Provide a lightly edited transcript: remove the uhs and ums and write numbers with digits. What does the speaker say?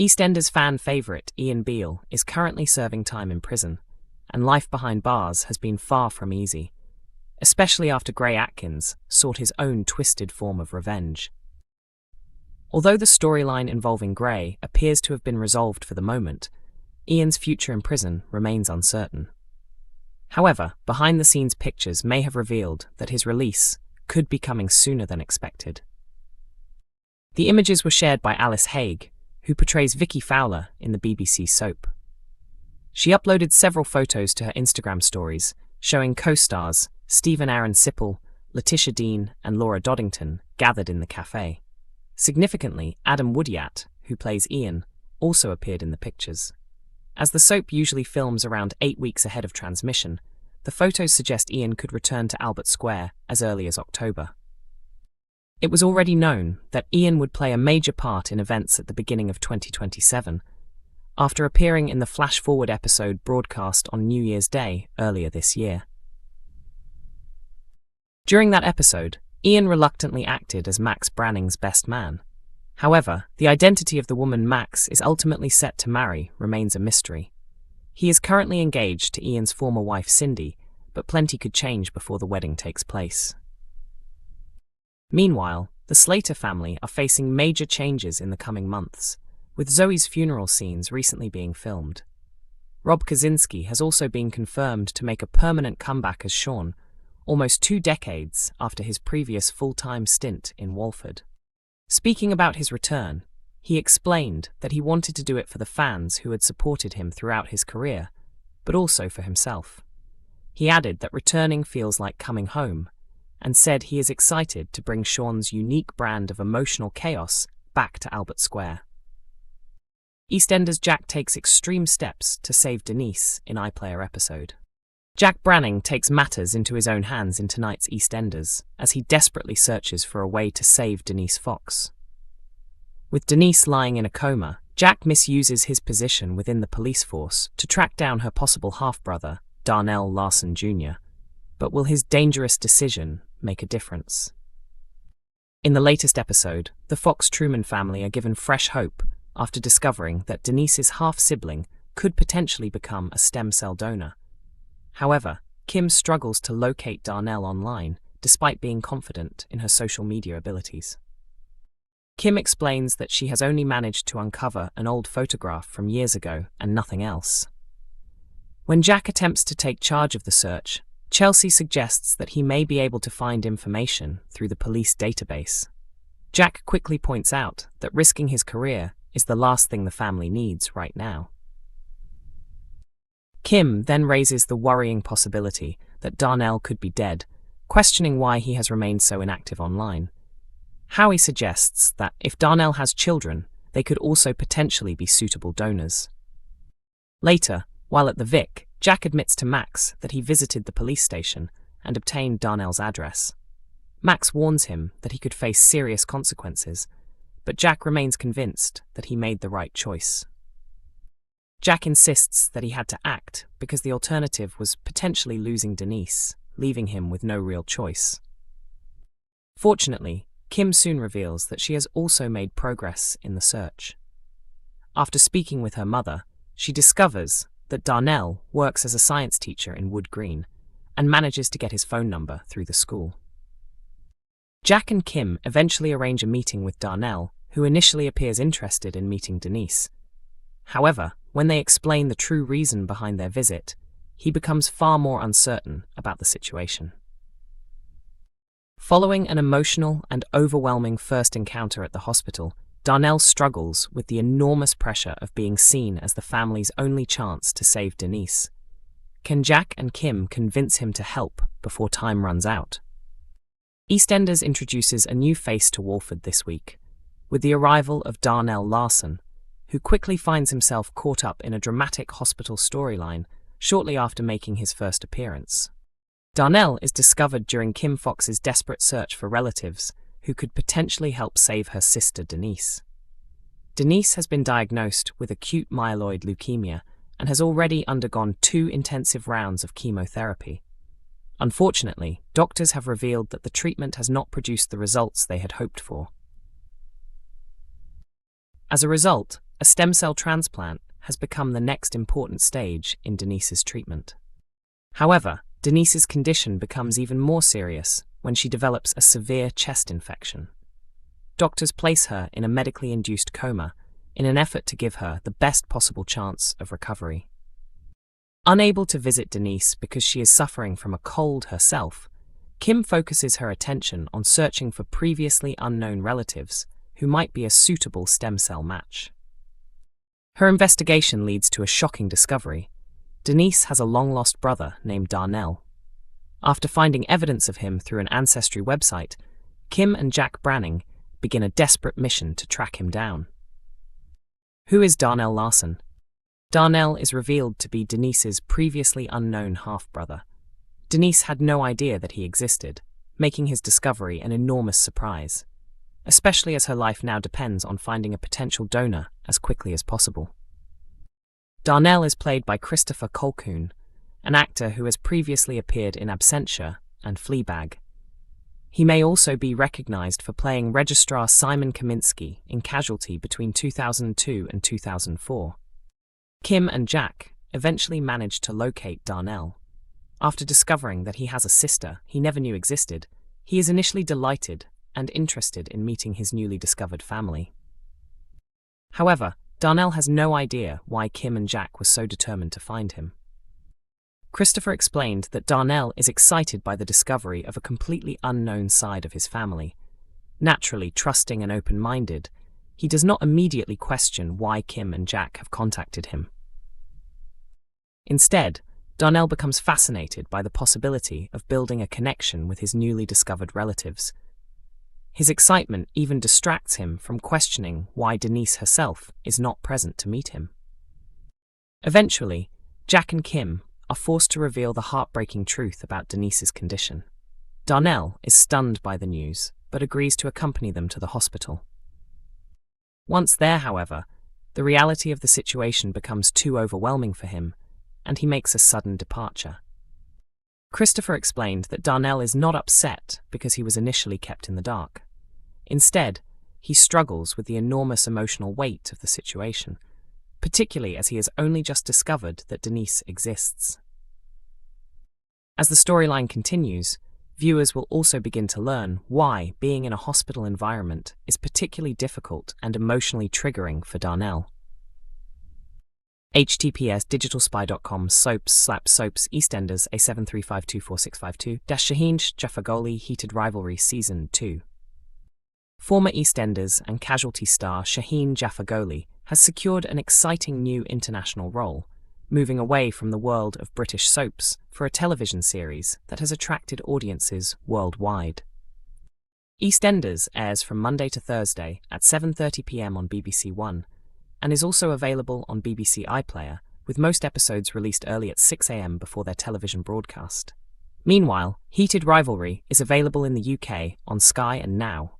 EastEnders fan favourite Ian Beale is currently serving time in prison, and life behind bars has been far from easy, especially after Atkins sought his own twisted form of revenge. Although the storyline involving Gray appears to have been resolved for the moment, Ian's future in prison remains uncertain. However, behind-the-scenes pictures may have revealed that his release could be coming sooner than expected. The images were shared by Alice Haig, who portrays Vicky Fowler in the BBC soap. She uploaded several photos to her Instagram stories, showing co-stars Stephen Aaron Sipple, Letitia Dean, and Laura Doddington gathered in the cafe. Significantly, Adam Woodyat, who plays Ian, also appeared in the pictures. As the soap usually films around 8 weeks ahead of transmission, the photos suggest Ian could return to Albert Square as early as October. It was already known that Ian would play a major part in events at the beginning of 2027, after appearing in the flash-forward episode broadcast on New Year's Day earlier this year. During that episode, Ian reluctantly acted as Max Branning's best man. However, the identity of the woman Max is ultimately set to marry remains a mystery. He is currently engaged to Ian's former wife Cindy, but plenty could change before the wedding takes place. Meanwhile, the Slater family are facing major changes in the coming months, with Zoe's funeral scenes recently being filmed. Rob Kaczynski has also been confirmed to make a permanent comeback as Sean, almost 2 decades after his previous full-time stint in Walford. Speaking about his return, he explained that he wanted to do it for the fans who had supported him throughout his career, but also for himself. He added that returning feels like coming home, and said he is excited to bring Sean's unique brand of emotional chaos back to Albert Square. EastEnders Jack takes extreme steps to save Denise in iPlayer episode. Jack Branning takes matters into his own hands in tonight's EastEnders as he desperately searches for a way to save Denise Fox. With Denise lying in a coma, Jack misuses his position within the police force to track down her possible half-brother, Darnell Larson Jr., but will his dangerous decision make a difference? In the latest episode, the Fox-Truman family are given fresh hope after discovering that Denise's half-sibling could potentially become a stem cell donor. However, Kim struggles to locate Darnell online, despite being confident in her social media abilities. Kim explains that she has only managed to uncover an old photograph from years ago and nothing else. When Jack attempts to take charge of the search, Chelsea suggests that he may be able to find information through the police database. Jack quickly points out that risking his career is the last thing the family needs right now. Kim then raises the worrying possibility that Darnell could be dead, questioning why he has remained so inactive online. Howie suggests that if Darnell has children, they could also potentially be suitable donors. Later, while at the Vic, Jack admits to Max that he visited the police station and obtained Darnell's address. Max warns him that he could face serious consequences, but Jack remains convinced that he made the right choice. Jack insists that he had to act because the alternative was potentially losing Denise, leaving him with no real choice. Fortunately, Kim soon reveals that she has also made progress in the search. After speaking with her mother, she discovers that Darnell works as a science teacher in Wood Green and manages to get his phone number through the school. Jack and Kim eventually arrange a meeting with Darnell, who initially appears interested in meeting Denise. However, when they explain the true reason behind their visit, he becomes far more uncertain about the situation. Following an emotional and overwhelming first encounter at the hospital, Darnell struggles with the enormous pressure of being seen as the family's only chance to save Denise. Can Jack and Kim convince him to help before time runs out? EastEnders introduces a new face to Walford this week, with the arrival of Darnell Larson, who quickly finds himself caught up in a dramatic hospital storyline shortly after making his first appearance. Darnell is discovered during Kim Fox's desperate search for relatives who could potentially help save her sister Denise. Denise has been diagnosed with acute myeloid leukemia and has already undergone 2 intensive rounds of chemotherapy. Unfortunately, doctors have revealed that the treatment has not produced the results they had hoped for. As a result, a stem cell transplant has become the next important stage in Denise's treatment. However, Denise's condition becomes even more serious when she develops a severe chest infection. Doctors place her in a medically induced coma in an effort to give her the best possible chance of recovery. Unable to visit Denise because she is suffering from a cold herself, Kim focuses her attention on searching for previously unknown relatives who might be a suitable stem cell match. Her investigation leads to a shocking discovery. Denise has a long-lost brother named Darnell. After finding evidence of him through an ancestry website, Kim and Jack Branning begin a desperate mission to track him down. Who is Darnell Larson? Darnell is revealed to be Denise's previously unknown half-brother. Denise had no idea that he existed, making his discovery an enormous surprise, especially as her life now depends on finding a potential donor as quickly as possible. Darnell is played by Christopher Colquhoun, an actor who has previously appeared in Absentia and Fleabag. He may also be recognized for playing Registrar Simon Kaminsky in Casualty between 2002 and 2004. Kim and Jack eventually manage to locate Darnell. After discovering that he has a sister he never knew existed, he is initially delighted and interested in meeting his newly discovered family. However, Darnell has no idea why Kim and Jack were so determined to find him. Christopher explained that Darnell is excited by the discovery of a completely unknown side of his family. Naturally trusting and open-minded, he does not immediately question why Kim and Jack have contacted him. Instead, Darnell becomes fascinated by the possibility of building a connection with his newly discovered relatives. His excitement even distracts him from questioning why Denise herself is not present to meet him. Eventually, Jack and Kim are forced to reveal the heartbreaking truth about Denise's condition. Darnell is stunned by the news, but agrees to accompany them to the hospital. Once there, however, the reality of the situation becomes too overwhelming for him, and he makes a sudden departure. Christopher explained that Darnell is not upset because he was initially kept in the dark. Instead, he struggles with the enormous emotional weight of the situation, particularly as he has only just discovered that Denise exists. As the storyline continues, viewers will also begin to learn why being in a hospital environment is particularly difficult and emotionally triggering for Darnell. https://digitalspy.com soaps EastEnders A73524652 Shaheen Jaffagoli Heated Rivalry Season 2. Former EastEnders and Casualty star Shaheen Jaffagoli has secured an exciting new international role, moving away from the world of British soaps for a television series that has attracted audiences worldwide. EastEnders airs from Monday to Thursday at 7:30 p.m. on BBC One and is also available on BBC iPlayer, with most episodes released early at 6 a.m. before their television broadcast. Meanwhile, Heated Rivalry is available in the UK on Sky and Now.